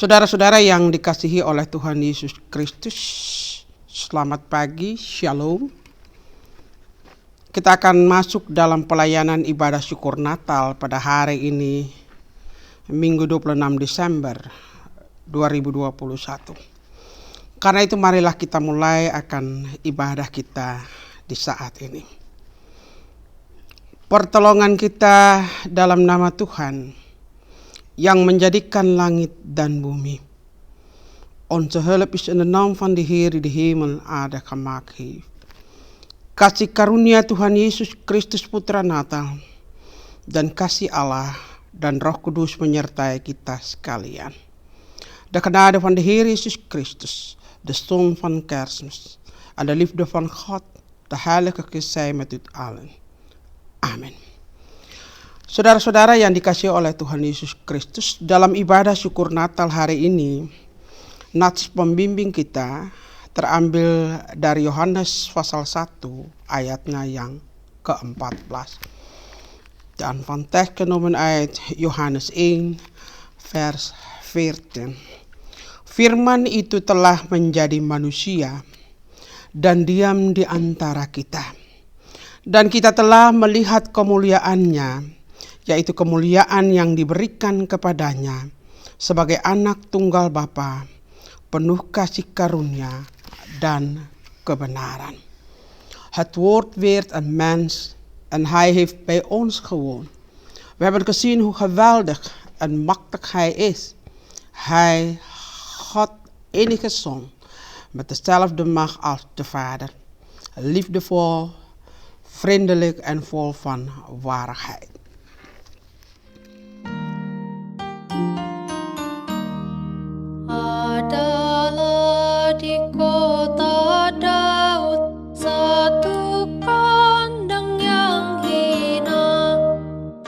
Saudara-saudara yang dikasihi oleh Tuhan Yesus Kristus, selamat pagi, Shalom. Kita akan masuk dalam pelayanan ibadah syukur Natal pada hari ini, Minggu 26 Desember 2021. Karena itu marilah kita mulai akan ibadah kita di saat ini. Pertolongan kita dalam nama Tuhan yang menjadikan langit dan bumi. Onze hulp is in de naam van de Heer die de hemel en aarde gemaakt heeft. Kasih karunia Tuhan Yesus Kristus Putra Natal dan kasih Allah dan Roh Kudus menyertai kita sekalian. De genade van de Heer Jezus Christus, de zon van Kerstmis en de liefde van God, de Heilige Geest zij met u allen. Amin. Saudara-saudara yang dikasihi oleh Tuhan Yesus Kristus, dalam ibadah syukur Natal hari ini, nats pembimbing kita terambil dari Yohanes pasal 1 ayatnya yang ke-14. Dan van tekst genomen uit Yohanes 1 vers 14. Firman itu telah menjadi manusia dan diam di antara kita. Dan kita telah melihat kemuliaannya, yaitu kemuliaan yang diberikan kepadanya sebagai anak tunggal Bapa, penuh kasih karunia dan kebenaran. Het woord werd een mens en hij heeft bij ons gewoond. We hebben gezien hoe geweldig en machtig hij is. Hij, God enige Zoon, met dezelfde macht als de Vader, liefdevol, vriendelijk en vol van waarheid. Adalah di kota Daud satu kandang yang hina,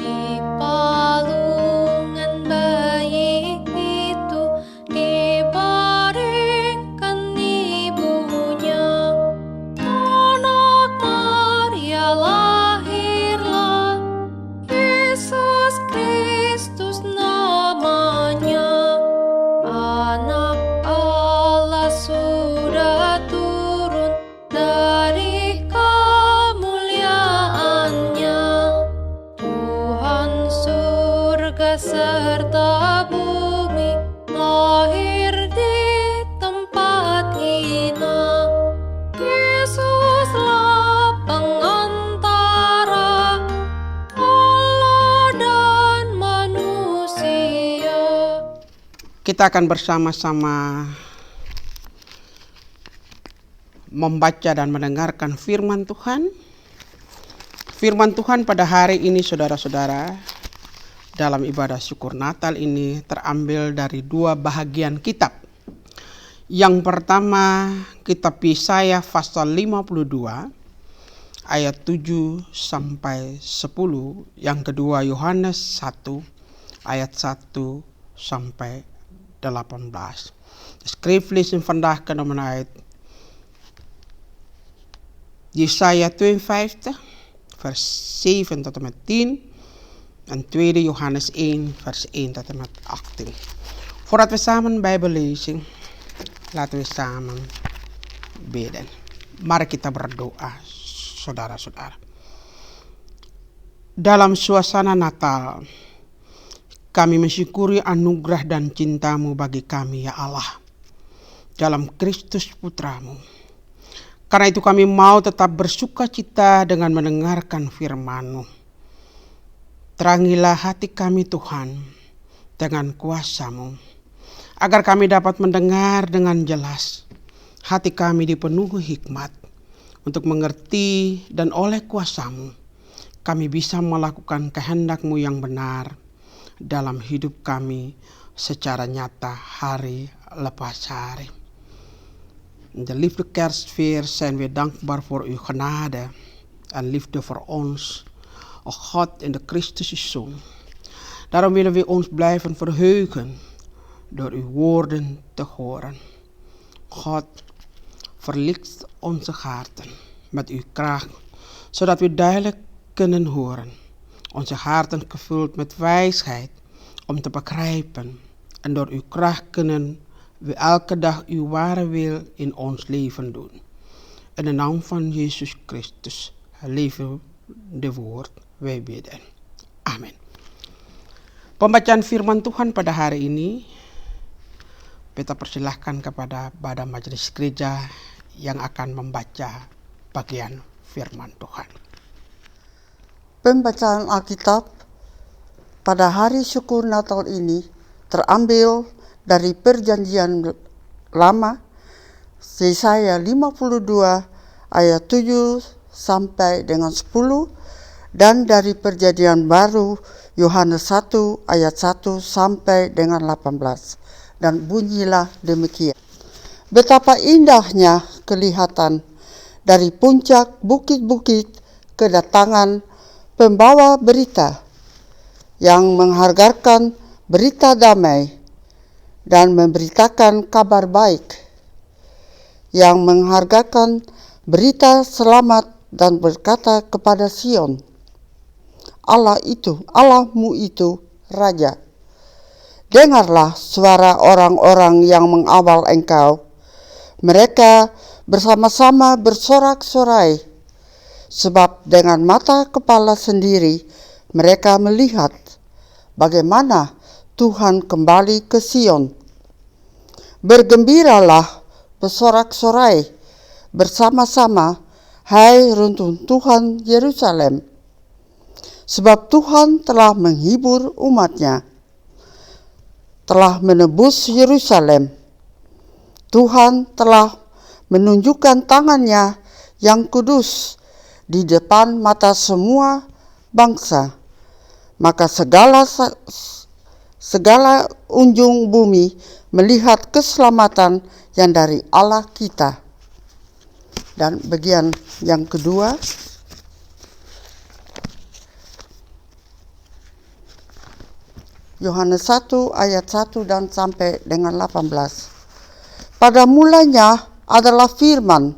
di palungan bayi itu dibaringkan ibunya. Anak Maria lahirlah, Yesus Kristus namanya. Anak Allah sudah turun dari kemuliaannya. Tuhan surga serta bumi lahir di tempat hina. Yesuslah pengantara Allah dan manusia. Kita akan bersama-sama membaca dan mendengarkan firman Tuhan. Firman Tuhan pada hari ini, saudara-saudara, dalam ibadah syukur Natal ini terambil dari dua bahagian kitab. Yang pertama, kitab Yesaya pasal 52 ayat 7 sampai 10. Yang kedua, Yohanes 1 ayat 1 sampai 18. De schriftlezen vandaag genomen uit Jesaja 52 vers 7 tot en met 10 en tweede Johannes 1 vers 1 tot en met 18. Voordat we samen Bijbel lezen, laten we samen bidden. Mari kita berdoa, saudara-saudara. Dalam suasana Natal, kami mensyukuri anugerah dan cintamu bagi kami, ya Allah, dalam Kristus Putramu. Karena itu kami mau tetap bersuka cita dengan mendengarkan firman-Mu. Terangilah hati kami Tuhan dengan kuasa-Mu, agar kami dapat mendengar dengan jelas. Hati kami dipenuhi hikmat untuk mengerti, dan oleh kuasa-Mu kami bisa melakukan kehendak-Mu yang benar dalam hidup kami secara nyata hari lepas hari. In de liefde kerstfeer zijn we dankbaar voor uw genade en liefde voor ons, o God in de Christus Zoon. Daarom willen we ons blijven verheugen door uw woorden te horen. God, verlicht onze harten met uw kracht, zodat we duidelijk kunnen horen. Onze harten gevuld met wijsheid om te begrijpen en door uw kracht kunnen we elke dag uw ware wil in ons leven doen. In de naam van Jezus Christus, het levende woord, wij bidden. Amen. Pembacaan firman Tuhan pada hari ini, kita persilahkan kepada badan majelis gereja yang akan membaca bagian firman Tuhan. Pembacaan Alkitab pada hari syukur Natal ini terambil dari Perjanjian Lama, Yesaya 52 ayat 7 sampai dengan 10, dan dari Perjanjian Baru Yohanes 1 ayat 1 sampai dengan 18. Dan bunyilah demikian. Betapa indahnya kelihatan dari puncak bukit-bukit kedatangan pembawa berita yang menghargarkan berita damai dan memberitakan kabar baik, yang menghargarkan berita selamat dan berkata kepada Sion, Allahmu itu Raja. Dengarlah suara orang-orang yang mengawal engkau. Mereka bersama-sama bersorak-sorai, sebab dengan mata kepala sendiri mereka melihat bagaimana Tuhan kembali ke Sion. Bergembiralah, bersorak-sorai bersama-sama, hai runtuhan Yerusalem, sebab Tuhan telah menghibur umatnya, telah menebus Yerusalem. Tuhan telah menunjukkan tangannya yang kudus di depan mata semua bangsa. Maka segala unjung bumi melihat keselamatan yang dari Allah kita. Dan bagian yang kedua, Yohanes 1 ayat 1 dan sampai dengan 18. Pada mulanya adalah firman.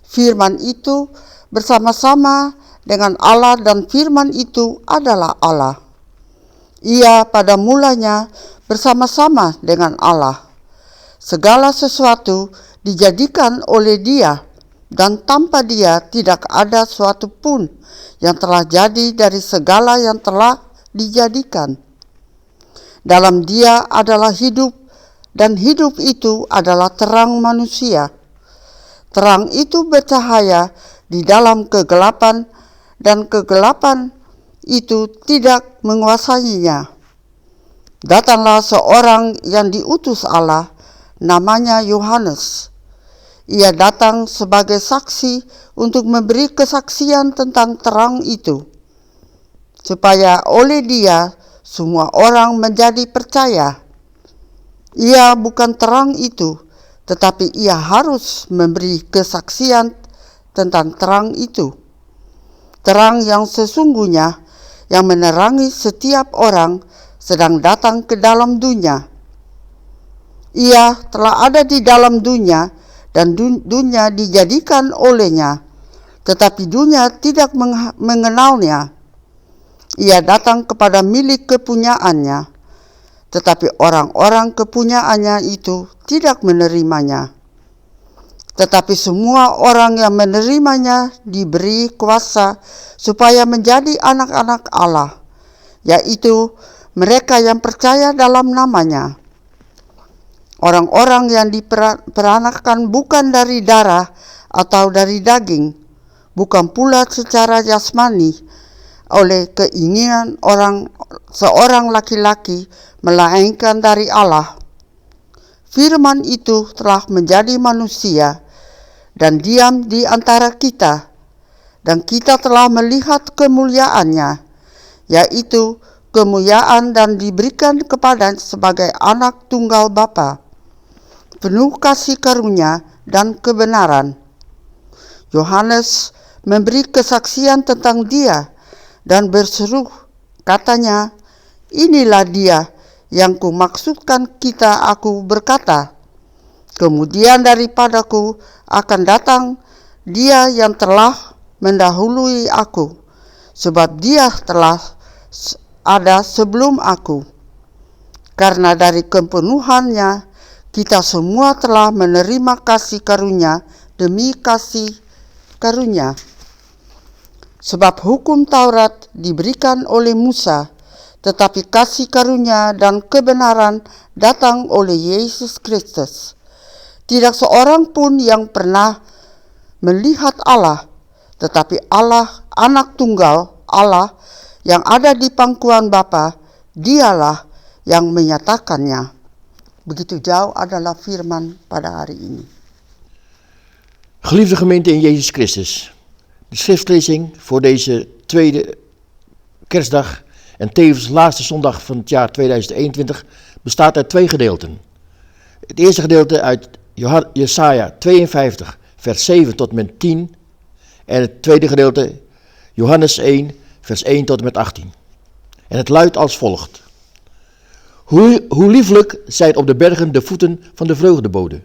Firman itu bersama-sama dengan Allah dan firman itu adalah Allah. Ia pada mulanya bersama-sama dengan Allah. Segala sesuatu dijadikan oleh Dia, dan tanpa Dia tidak ada suatu pun yang telah jadi dari segala yang telah dijadikan. Dalam Dia adalah hidup, dan hidup itu adalah terang manusia. Terang itu bercahaya di dalam kegelapan, dan kegelapan itu tidak menguasainya. Datanglah seorang yang diutus Allah, namanya Yohanes. Ia datang sebagai saksi untuk memberi kesaksian tentang terang itu, supaya oleh Dia semua orang menjadi percaya. Ia bukan terang itu, tetapi ia harus memberi kesaksian tentang terang itu. Terang yang sesungguhnya yang menerangi setiap orang sedang datang ke dalam dunia. Ia telah ada di dalam dunia dan dunia dijadikan olehnya, tetapi dunia tidak mengenalnya. Ia datang kepada milik kepunyaannya, tetapi orang-orang kepunyaannya itu tidak menerimanya. Tetapi semua orang yang menerimanya diberi kuasa supaya menjadi anak-anak Allah, yaitu mereka yang percaya dalam namanya. Orang-orang yang diperanakan bukan dari darah atau dari daging, bukan pula secara jasmani oleh keinginan seorang laki-laki, melainkan dari Allah. Firman itu telah menjadi manusia dan diam di antara kita, dan kita telah melihat kemuliaannya, yaitu kemuliaan dan diberikan kepada sebagai anak tunggal Bapa, penuh kasih karunia dan kebenaran. Yohanes memberi kesaksian tentang Dia dan berseru, katanya, inilah Dia yang kumaksudkan aku berkata, kemudian daripadaku akan datang Dia yang telah mendahului aku, sebab Dia telah ada sebelum aku. karena dari kepenuhannya kita semua telah menerima kasih karunia demi kasih karunia. Sebab hukum Taurat diberikan oleh Musa, tetapi kasih karunia dan kebenaran datang oleh Yesus Kristus. Tidak seorang pun yang pernah melihat Allah, tetapi Allah, anak tunggal Allah yang ada di pangkuan Bapa, dialah yang menyatakannya. Begitu jauh adalah firman pada hari ini. Geliefde gemeente in Jezus Christus. De schriftlezing voor deze tweede kerstdag en tevens laatste zondag van het jaar 2021 bestaat uit twee gedeelten. Het eerste gedeelte uit Jesaja 52 vers 7 tot en met 10 en het tweede gedeelte Johannes 1 vers 1 tot en met 18. En het luidt als volgt. Hoe lieflijk zijn op de bergen de voeten van de vreugdebode,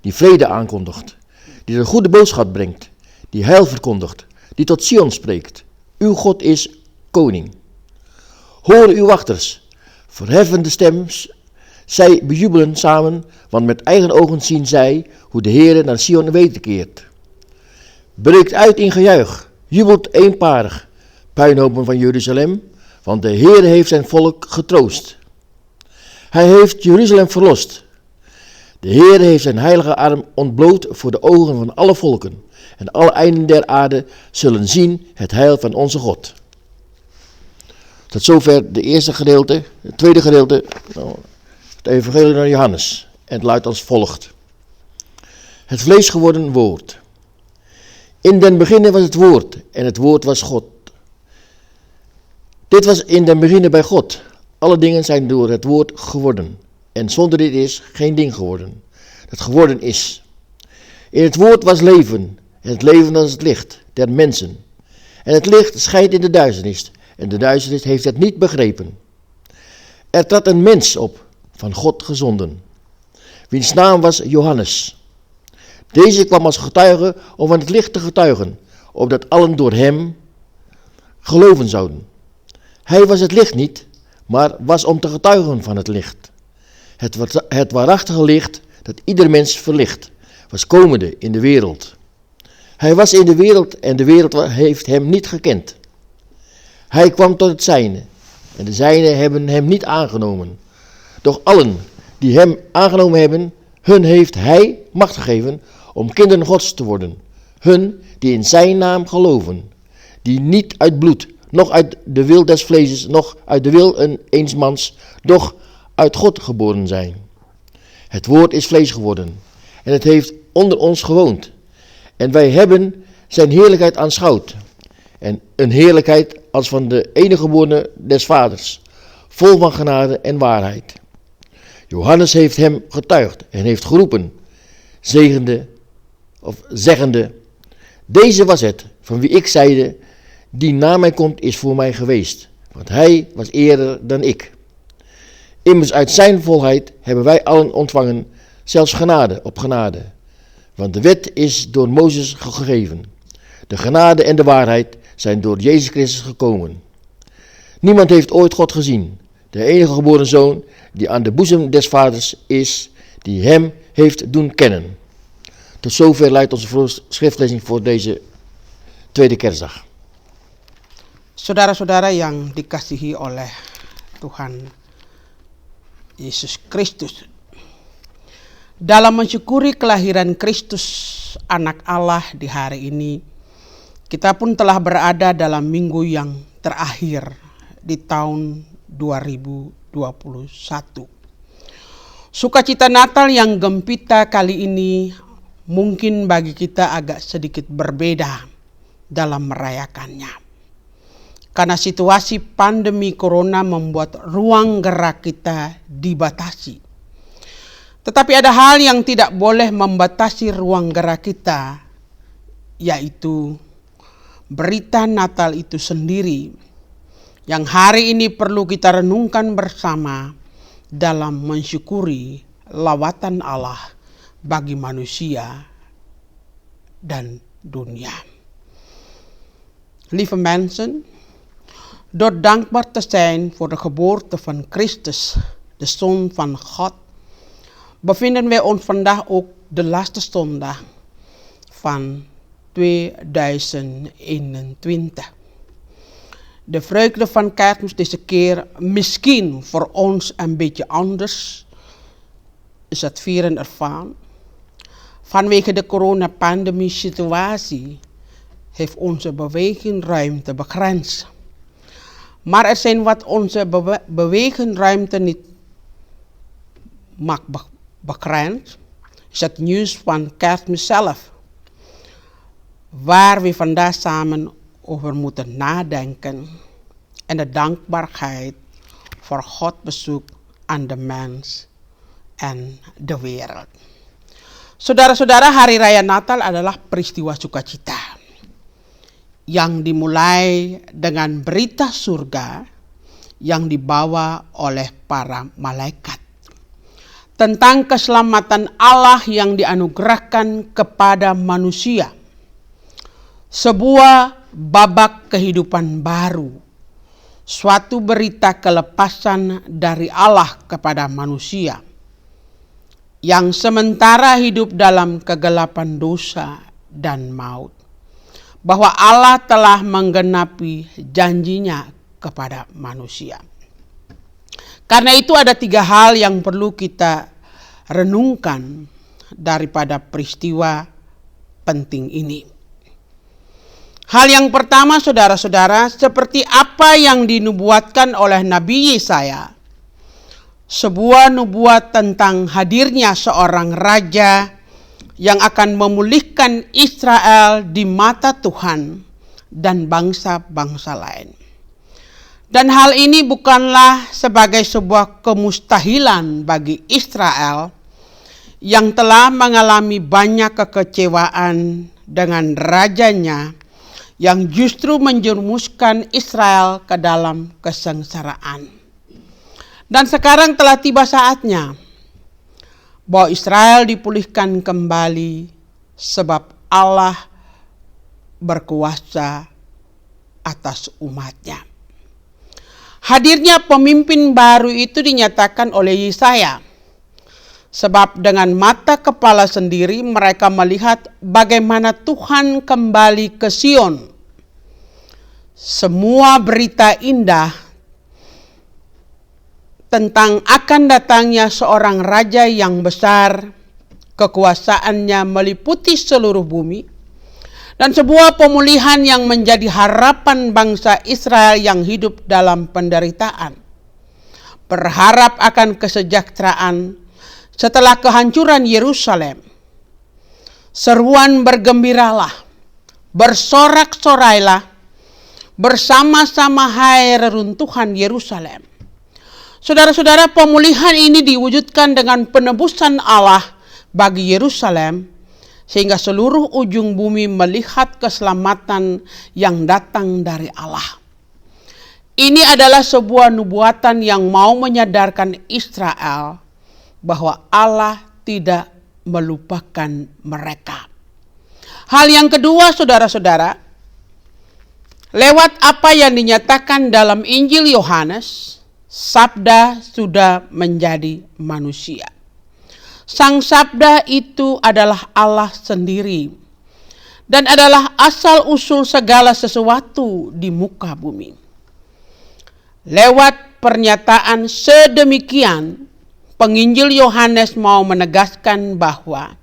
die vrede aankondigt, die de goede boodschap brengt, die heil verkondigt, die tot Sion spreekt. Uw God is koning. Horen uw wachters, verheffen de stem, zij bejubelen samen, want met eigen ogen zien zij hoe de Heere naar Sion wederkeert. Breekt uit in gejuich, jubelt eenparig, puinhopen van Jeruzalem, want de Heere heeft zijn volk getroost. Hij heeft Jeruzalem verlost. De Heere heeft zijn heilige arm ontbloot voor de ogen van alle volken. En alle einden der aarde zullen zien het heil van onze God. Tot zover de eerste gedeelte. Het tweede gedeelte, het evangelie naar Johannes. En het luidt als volgt. Het vlees geworden woord. In den beginne was het woord en het woord was God. Dit was in den beginne bij God. Alle dingen zijn door het woord geworden. En zonder dit is geen ding geworden. Dat geworden is. In het woord was leven. En het leven was het licht der mensen. En het licht schijnt in de duisternis. En de duisternis heeft het niet begrepen. Er trad een mens op, van God gezonden. Wiens naam was Johannes. Deze kwam als getuige om van het licht te getuigen. Opdat allen door hem geloven zouden. Hij was het licht niet, maar was om te getuigen van het licht. Het waarachtige licht dat ieder mens verlicht, was komende in de wereld. Hij was in de wereld en de wereld heeft hem niet gekend. Hij kwam tot het zijne en de zijnen hebben hem niet aangenomen. Doch allen die hem aangenomen hebben, hun heeft hij macht gegeven om kinderen Gods te worden. Hun die in zijn naam geloven, die niet uit bloed, noch uit de wil des vleeses, noch uit de wil eens mans, doch uit God geboren zijn. Het woord is vlees geworden en het heeft onder ons gewoond. En wij hebben zijn heerlijkheid aanschouwd. En een heerlijkheid als van de enige geborene des vaders, vol van genade en waarheid. Johannes heeft hem getuigd en heeft geroepen, zeggende, deze was het, van wie ik zeide, die na mij komt is voor mij geweest, want hij was eerder dan ik. Immers uit zijn volheid hebben wij allen ontvangen, zelfs genade op genade. Want de wet is door Mozes gegeven. De genade en de waarheid zijn door Jezus Christus gekomen. Niemand heeft ooit God gezien. De enige geboren zoon die aan de boezem des vaders is, die hem heeft doen kennen. Tot zover luidt onze schriftlezing voor deze tweede kerstdag. Saudara-saudara yang dikasihi oleh Tuhan Yesus Kristus. Dalam mensyukuri kelahiran Kristus, anak Allah di hari ini, kita pun telah berada dalam minggu yang terakhir di tahun 2021. Sukacita Natal yang gempita kali ini mungkin bagi kita agak sedikit berbeda dalam merayakannya. Karena situasi pandemi corona membuat ruang gerak kita dibatasi. Tetapi ada hal yang tidak boleh membatasi ruang gerak kita, yaitu berita Natal itu sendiri, yang hari ini perlu kita renungkan bersama dalam mensyukuri lawatan Allah bagi manusia dan dunia. Lieve mensen, door dankbaar te zijn voor de geboorte van Christus de Zoon van God, bevinden wij ons vandaag ook de laatste zondag van 2021. De vreugde van Kerstmis deze keer misschien voor ons een beetje anders is het vieren ervan. Vanwege de coronapandemie situatie heeft onze bewegingsruimte begrensd. Maar er zijn wat onze bewegingsruimte niet mag begrensd, is het nieuws van Kerstmis zelf, waar we vandaag samen over moeten nadenken en de dankbaarheid voor Gods bezoek aan de mens en de wereld. Saudara-saudara, Hari Raya Natal adalah peristiwa sukacita yang dimulai dengan berita surga yang dibawa oleh para malaikat tentang keselamatan Allah yang dianugerahkan kepada manusia. Sebuah babak kehidupan baru, suatu berita kelepasan dari Allah kepada manusia yang sementara hidup dalam kegelapan dosa dan maut, bahwa Allah telah menggenapi janjinya kepada manusia. Karena itu ada 3 hal yang perlu kita renungkan daripada peristiwa penting ini. Hal yang pertama, saudara-saudara, seperti apa yang dinubuatkan oleh Nabi Yesaya, sebuah nubuat tentang hadirnya seorang raja yang akan memulihkan Israel di mata Tuhan dan bangsa-bangsa lain. Dan hal ini bukanlah sebagai sebuah kemustahilan bagi Israel yang telah mengalami banyak kekecewaan dengan rajanya yang justru menjerumuskan Israel ke dalam kesengsaraan. Dan sekarang telah tiba saatnya bahwa Israel dipulihkan kembali sebab Allah berkuasa atas umatnya. Hadirnya pemimpin baru itu dinyatakan oleh Yesaya. Sebab dengan mata kepala sendiri mereka melihat bagaimana Tuhan kembali ke Sion. Semua berita indah tentang akan datangnya seorang raja yang besar, kekuasaannya meliputi seluruh bumi, dan sebuah pemulihan yang menjadi harapan bangsa Israel yang hidup dalam penderitaan. Berharap akan kesejahteraan setelah kehancuran Yerusalem. Seruan bergembiralah, bersorak-sorailah, bersama-sama hai reruntuhan Yerusalem. Saudara-saudara, pemulihan ini diwujudkan dengan penebusan Allah bagi Yerusalem, sehingga seluruh ujung bumi melihat keselamatan yang datang dari Allah. Ini adalah sebuah nubuatan yang mau menyadarkan Israel bahwa Allah tidak melupakan mereka. Hal yang kedua, saudara-saudara, lewat apa yang dinyatakan dalam Injil Yohanes, Sabda sudah menjadi manusia. Sang Sabda itu adalah Allah sendiri dan adalah asal-usul segala sesuatu di muka bumi. Lewat pernyataan sedemikian, penginjil Yohanes mau menegaskan bahwa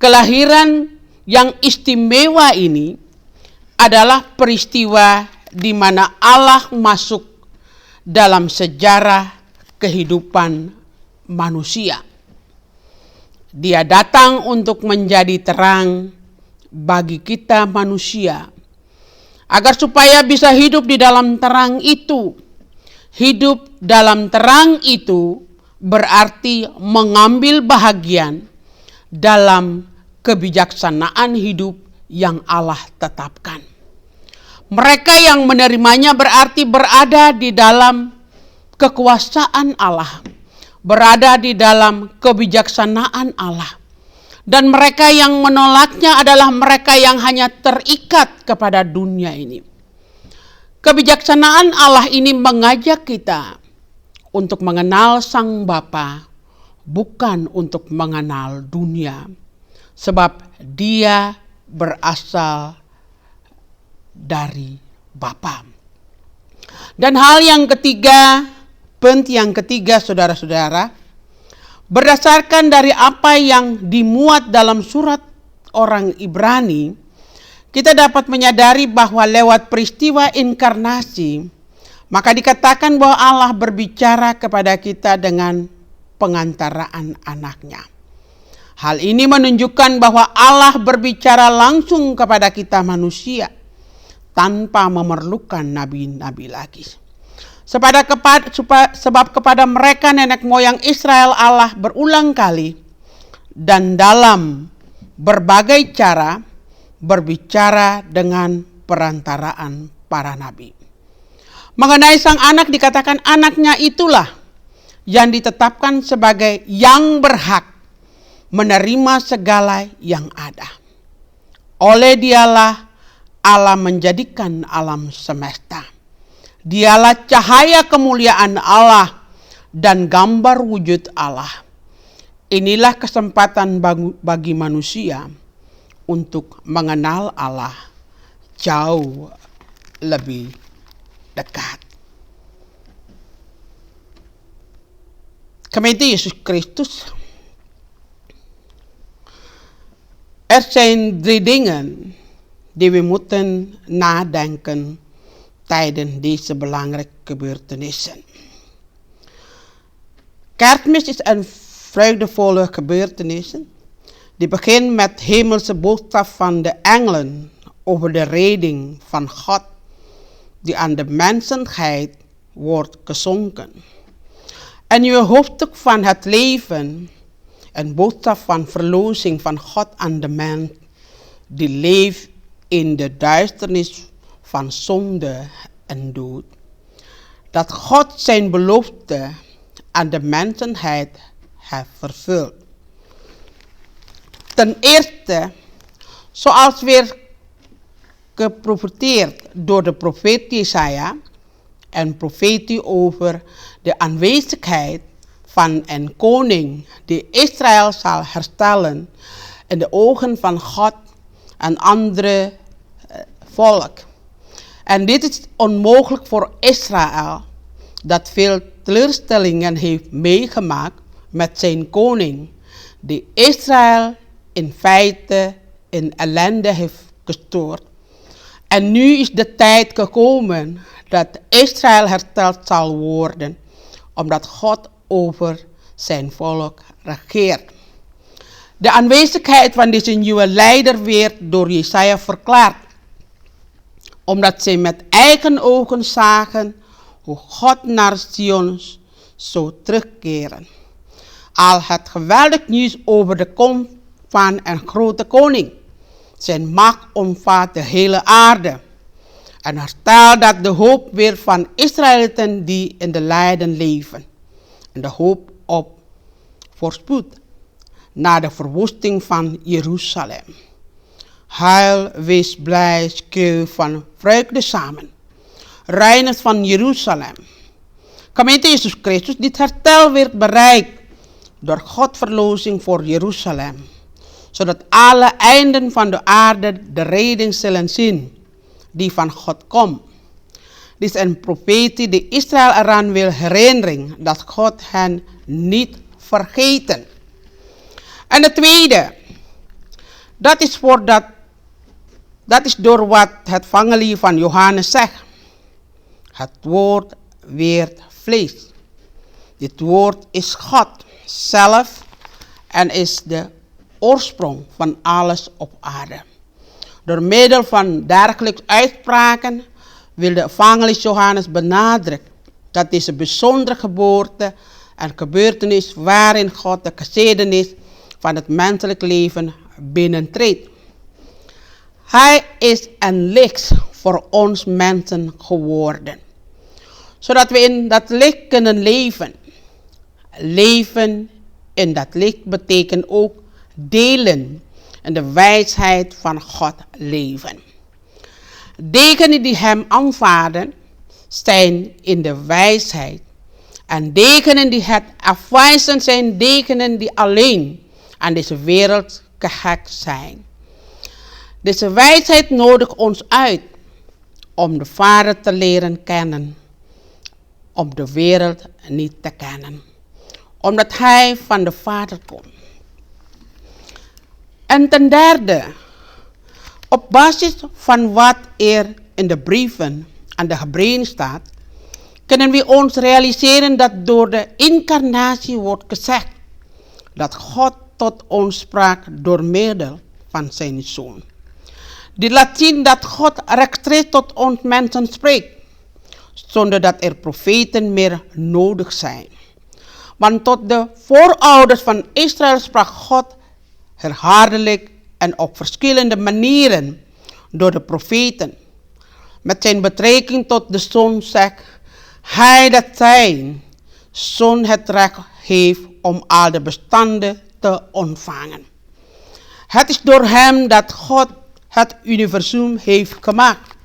kelahiran yang istimewa ini adalah peristiwa di mana Allah masuk dalam sejarah kehidupan manusia. Dia datang untuk menjadi terang bagi kita manusia, agar supaya bisa hidup di dalam terang itu. Hidup dalam terang itu berarti mengambil bahagian dalam kebijaksanaan hidup yang Allah tetapkan. Mereka yang menerimanya berarti berada di dalam kekuasaan Allah, berada di dalam kebijaksanaan Allah. Dan mereka yang menolaknya adalah mereka yang hanya terikat kepada dunia ini. Kebijaksanaan Allah ini mengajak kita untuk mengenal Sang Bapa, bukan untuk mengenal dunia, sebab dia berasal dari Bapa. Dan hal yang ketiga, penting yang ketiga saudara-saudara, berdasarkan dari apa yang dimuat dalam surat orang Ibrani, kita dapat menyadari bahwa lewat peristiwa inkarnasi, maka dikatakan bahwa Allah berbicara kepada kita dengan pengantaraan anaknya. Hal ini menunjukkan bahwa Allah berbicara langsung kepada kita manusia tanpa memerlukan nabi-nabi lagi. Sebab kepada mereka nenek moyang Israel Allah berulang kali dan dalam berbagai cara berbicara dengan perantaraan para nabi. Mengenai sang anak dikatakan anaknya itulah yang ditetapkan sebagai yang berhak menerima segala yang ada. Oleh dialah Allah menjadikan alam semesta. Dialah cahaya kemuliaan Allah dan gambar wujud Allah. Inilah kesempatan bagi manusia untuk mengenal Allah jauh lebih dekat. Gemeente Yesus Christus, zijn 3 dingen die we moeten nadenken tijdens deze belangrijke gebeurtenissen. Kerstmis is een vreugdevolle gebeurtenis. Die begint met hemelse boodschap van de engelen over de redding van God, die aan de mensheid wordt geschonken. En uw hoofdstuk van het leven, een boodschap van verlossing van God aan de mens, die leeft in de duisternis van zonde en dood. Dat God zijn belofte aan de mensheid heeft vervuld. Ten eerste, zoals weer geprofeteerd door de profeet Jesaja, een profetie over de aanwezigheid van een koning die Israël zal herstellen in de ogen van God en andere volk. En dit is onmogelijk voor Israël, dat veel teleurstellingen heeft meegemaakt met zijn koning, die Israël in feite in ellende heeft gestort. En nu is de tijd gekomen dat Israël hersteld zal worden, omdat God over zijn volk regeert. De aanwezigheid van deze nieuwe leider werd door Jesaja verklaard, omdat zij met eigen ogen zagen hoe God naar Sion zou terugkeren. Al het geweldig nieuws over de komst van een grote koning. Zijn macht omvat de hele aarde. En herstel dat de hoop weer van Israëlieten die in de lijden leven. En de hoop op voorspoed na de verwoesting van Jeruzalem. Huil, wees blij, schreeuw van vreugde samen. Reiners van Jeruzalem. Gemeente Jezus Christus, dit herstel werd bereikt door Gods verlossing voor Jeruzalem. Zodat alle einden van de aarde de redding zullen zien, die van God komt. Dit is een profetie die Israël eraan wil herinneren dat God hen niet vergeten. En het tweede, dat is door wat het evangelie van Johannes zegt. Het woord werd vlees. Dit woord is God zelf en is de oorsprong van alles op aarde. Door middel van dergelijke uitspraken wil de evangelist Johannes benadrukken dat deze bijzondere geboorte een gebeurtenis waarin God de geschiedenis van het menselijk leven binnentreedt. Hij is een licht voor ons mensen geworden, zodat we in dat licht kunnen leven. Leven in dat licht betekent ook delen en de wijsheid van God leven. Degenen die hem aanvaarden, zijn in de wijsheid En dekenen die het afwijzen zijn dekenen die alleen aan deze wereld gehecht zijn. Deze wijsheid nodigt ons uit om de Vader te leren kennen, om de wereld niet te kennen, omdat hij van de Vader komt. En ten derde, op basis van wat er in de brieven aan de Hebreeën staat, kunnen we ons realiseren dat door de incarnatie wordt gezegd dat God tot ons sprak door middel van zijn Zoon. Dit laat zien dat God rechtstreeks tot ons mensen spreekt, zonder dat er profeten meer nodig zijn. Want tot de voorouders van Israël sprak God herhaaldelijk en op verschillende manieren door de profeten. Met zijn betrekking tot de Zoon zegt hij dat zijn Zoon het recht heeft om al de bestanden te ontvangen. Het is door hem dat God het universum heeft gemaakt.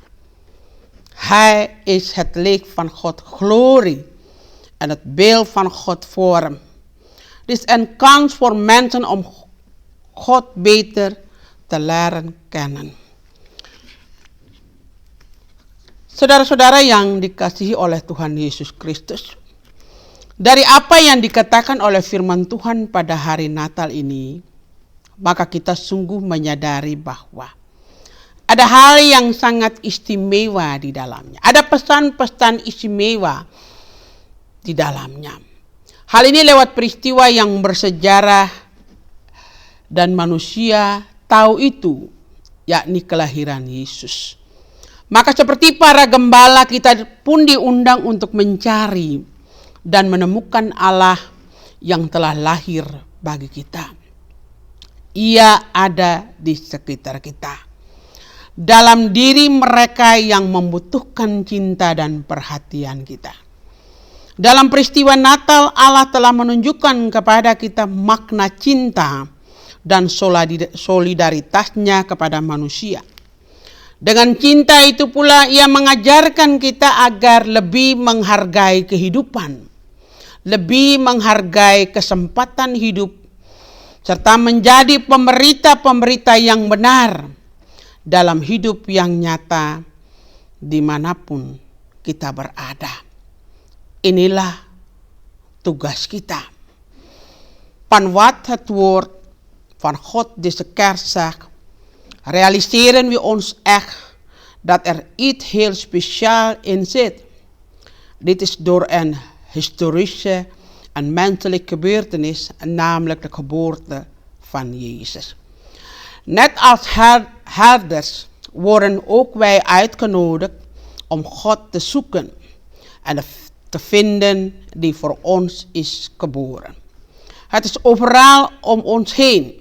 Hij is het licht van Gods glorie en het beeld van Gods vorm. Dit is een kans voor mensen om God beter te leren kennen. Saudara-saudara yang dikasihi oleh Tuhan Yesus Kristus, dari apa yang dikatakan oleh firman Tuhan pada hari Natal ini, maka kita sungguh menyadari bahwa ada hal yang sangat istimewa di dalamnya. Ada pesan-pesan istimewa di dalamnya. Hal ini lewat peristiwa yang bersejarah dan manusia tahu itu, yakni kelahiran Yesus. Maka seperti para gembala kita pun diundang untuk mencari dan menemukan Allah yang telah lahir bagi kita. Ia ada di sekitar kita, dalam diri mereka yang membutuhkan cinta dan perhatian kita. Dalam peristiwa Natal, Allah telah menunjukkan kepada kita makna cinta dan solidaritasnya kepada manusia. Dengan cinta itu pula ia mengajarkan kita agar lebih menghargai kehidupan, lebih menghargai kesempatan hidup, serta menjadi pemberita-pemberita yang benar dalam hidup yang nyata dimanapun kita berada. Inilah tugas kita. Van wat het woord van God deze kerst realiseren we ons echt dat er iets heel speciaal in zit. Dit is door een historische en menselijke gebeurtenis, namelijk de geboorte van Jezus. Net als herders worden ook wij uitgenodigd om God te zoeken en te vinden die voor ons is geboren. Het is overal om ons heen.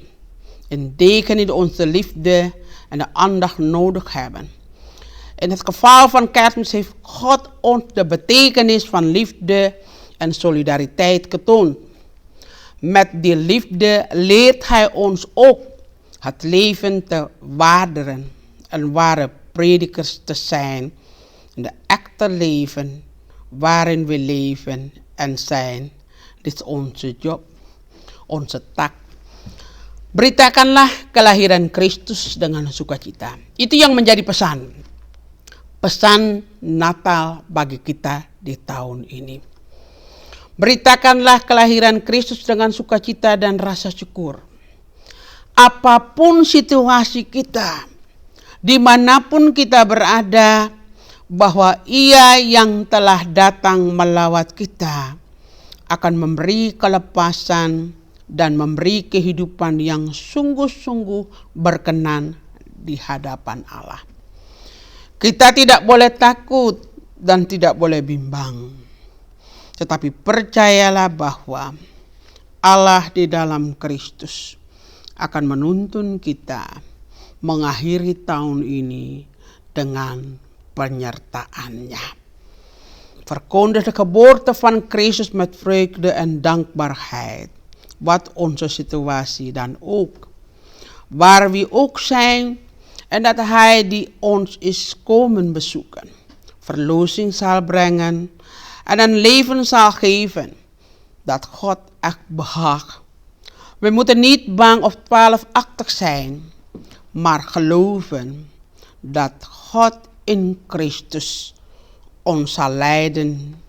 In dekenen die onze liefde en de aandacht nodig hebben. In het geval van Kerstmis heeft God ons de betekenis van liefde en solidariteit getoond. Met die liefde leert hij ons ook het leven te waarderen en ware predikers te zijn in de echte leven waarin we leven en zijn. Dit is onze job, onze taak. Beritakanlah kelahiran Kristus dengan sukacita. Itu yang menjadi pesan. Pesan Natal bagi kita di tahun ini. Beritakanlah kelahiran Kristus dengan sukacita dan rasa syukur. Apapun situasi kita, dimanapun kita berada, bahwa Ia yang telah datang melawat kita akan memberi kelepasan dan memberi kehidupan yang sungguh-sungguh berkenan di hadapan Allah. Kita tidak boleh takut dan tidak boleh bimbang. Tetapi percayalah bahwa Allah di dalam Kristus akan menuntun kita mengakhiri tahun ini dengan penyertaannya. Verkondig de geboorte van Christus met vreugde en dankbaarheid. Wat onze situatie dan ook. Waar we ook zijn en dat hij die ons is komen bezoeken. Verlossing zal brengen en een leven zal geven dat God echt behaagt. We moeten niet bang of twijfelachtig zijn, maar geloven dat God in Christus ons zal leiden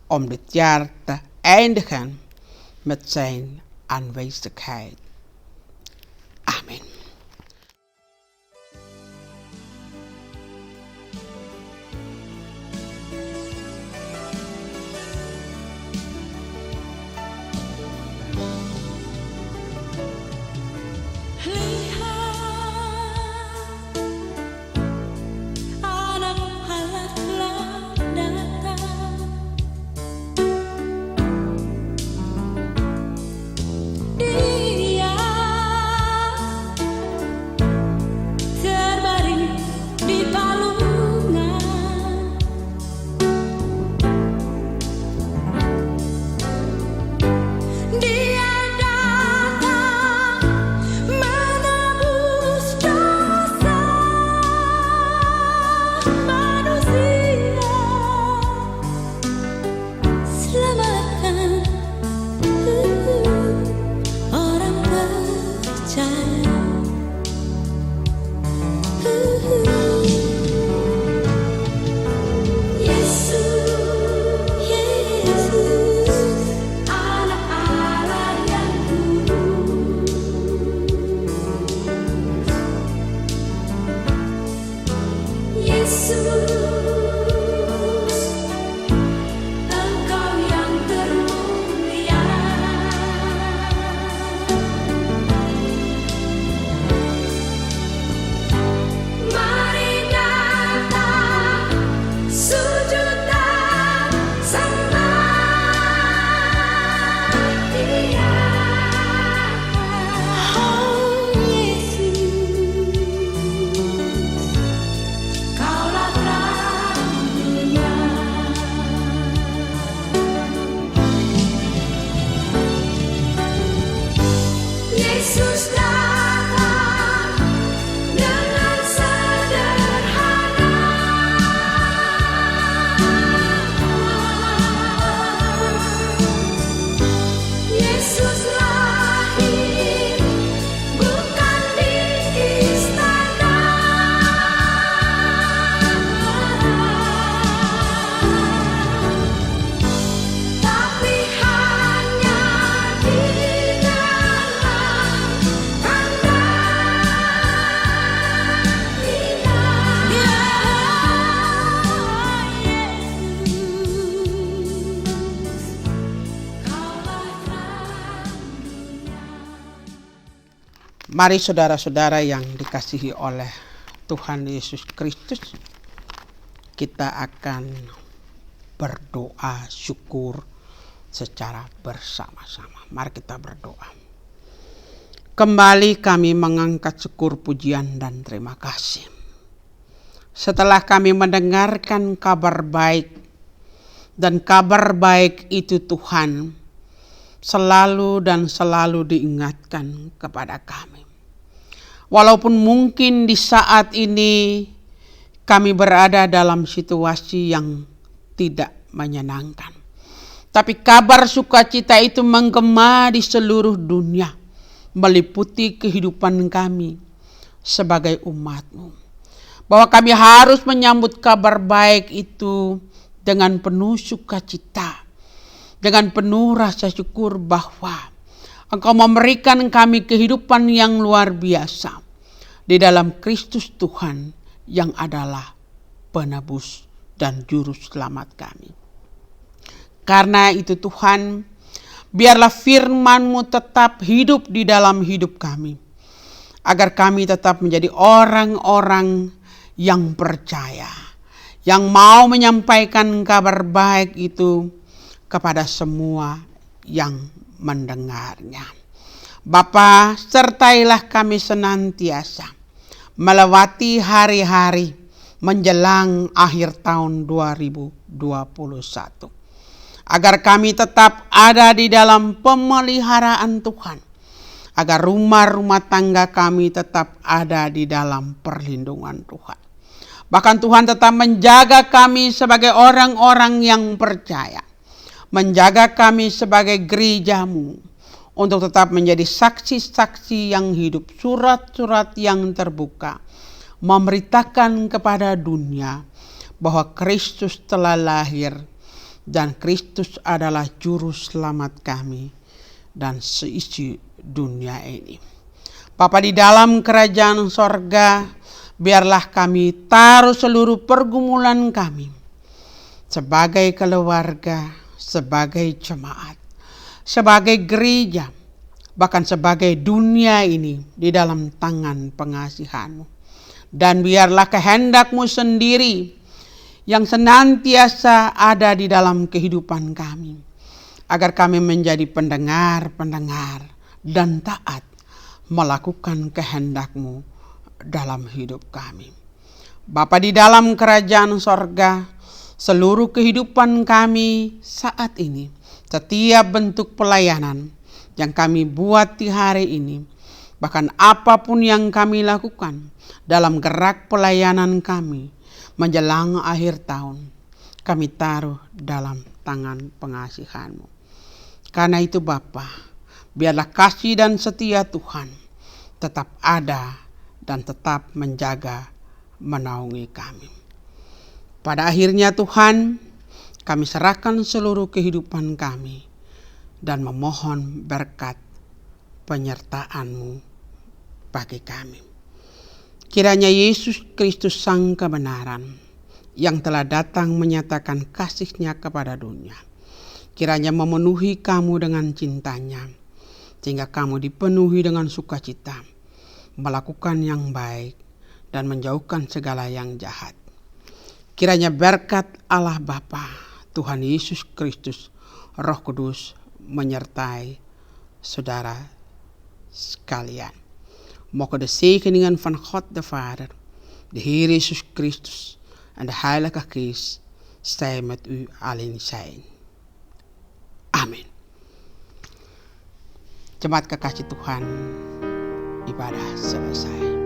om dit jaar te eindigen met zijn aanwezigheid. Amen. Mari saudara-saudara yang dikasihi oleh Tuhan Yesus Kristus, kita akan berdoa syukur secara bersama-sama. Mari kita berdoa. Kembali kami mengangkat syukur, pujian, dan terima kasih. Setelah kami mendengarkan kabar baik, dan kabar baik itu Tuhan selalu dan selalu diingatkan kepada kami. Walaupun mungkin di saat ini kami berada dalam situasi yang tidak menyenangkan, tapi kabar sukacita itu menggema di seluruh dunia, meliputi kehidupan kami sebagai umat-Mu. Bahwa kami harus menyambut kabar baik itu dengan penuh sukacita, dengan penuh rasa syukur bahwa Engkau memberikan kami kehidupan yang luar biasa di dalam Kristus Tuhan yang adalah penebus dan juru selamat kami. Karena itu Tuhan, biarlah firman-Mu tetap hidup di dalam hidup kami, agar kami tetap menjadi orang-orang yang percaya, yang mau menyampaikan kabar baik itu kepada semua yang mendengarnya. Bapa, sertailah kami senantiasa melewati hari-hari menjelang akhir tahun 2021. Agar kami tetap ada di dalam pemeliharaan Tuhan. Agar rumah-rumah tangga kami tetap ada di dalam perlindungan Tuhan. Bahkan Tuhan tetap menjaga kami sebagai orang-orang yang percaya. Menjaga kami sebagai gereja-Mu untuk tetap menjadi saksi-saksi yang hidup, surat-surat yang terbuka, memberitakan kepada dunia bahwa Kristus telah lahir dan Kristus adalah juru selamat kami dan seisi dunia ini. Bapa di dalam kerajaan sorga, biarlah kami taruh seluruh pergumulan kami sebagai keluarga, sebagai jemaat, sebagai gereja, bahkan sebagai dunia ini di dalam tangan pengasihan-Mu. Dan biarlah kehendak-Mu sendiri yang senantiasa ada di dalam kehidupan kami, agar kami menjadi pendengar-pendengar dan taat melakukan kehendak-Mu dalam hidup kami. Bapa di dalam kerajaan sorga, seluruh kehidupan kami saat ini, setiap bentuk pelayanan yang kami buat di hari ini, bahkan apapun yang kami lakukan dalam gerak pelayanan kami menjelang akhir tahun, kami taruh dalam tangan pengasihan-Mu. Karena itu Bapa, biarlah kasih dan setia Tuhan tetap ada dan tetap menjaga, menaungi kami. Pada akhirnya Tuhan, kami serahkan seluruh kehidupan kami dan memohon berkat penyertaan-Mu bagi kami. Kiranya Yesus Kristus Sang Kebenaran yang telah datang menyatakan kasih-Nya kepada dunia, kiranya memenuhi kamu dengan cintanya, sehingga kamu dipenuhi dengan sukacita, melakukan yang baik dan menjauhkan segala yang jahat. Kiranya berkat Allah Bapa, Tuhan Yesus Kristus, Roh Kudus menyertai saudara sekalian. Mogen de zegeningen van God de Vader, de Heer Jezus Christus en de Heilige Geest zij met u allen zijn. Amin. Jemaat kekasih Tuhan, ibadah selesai.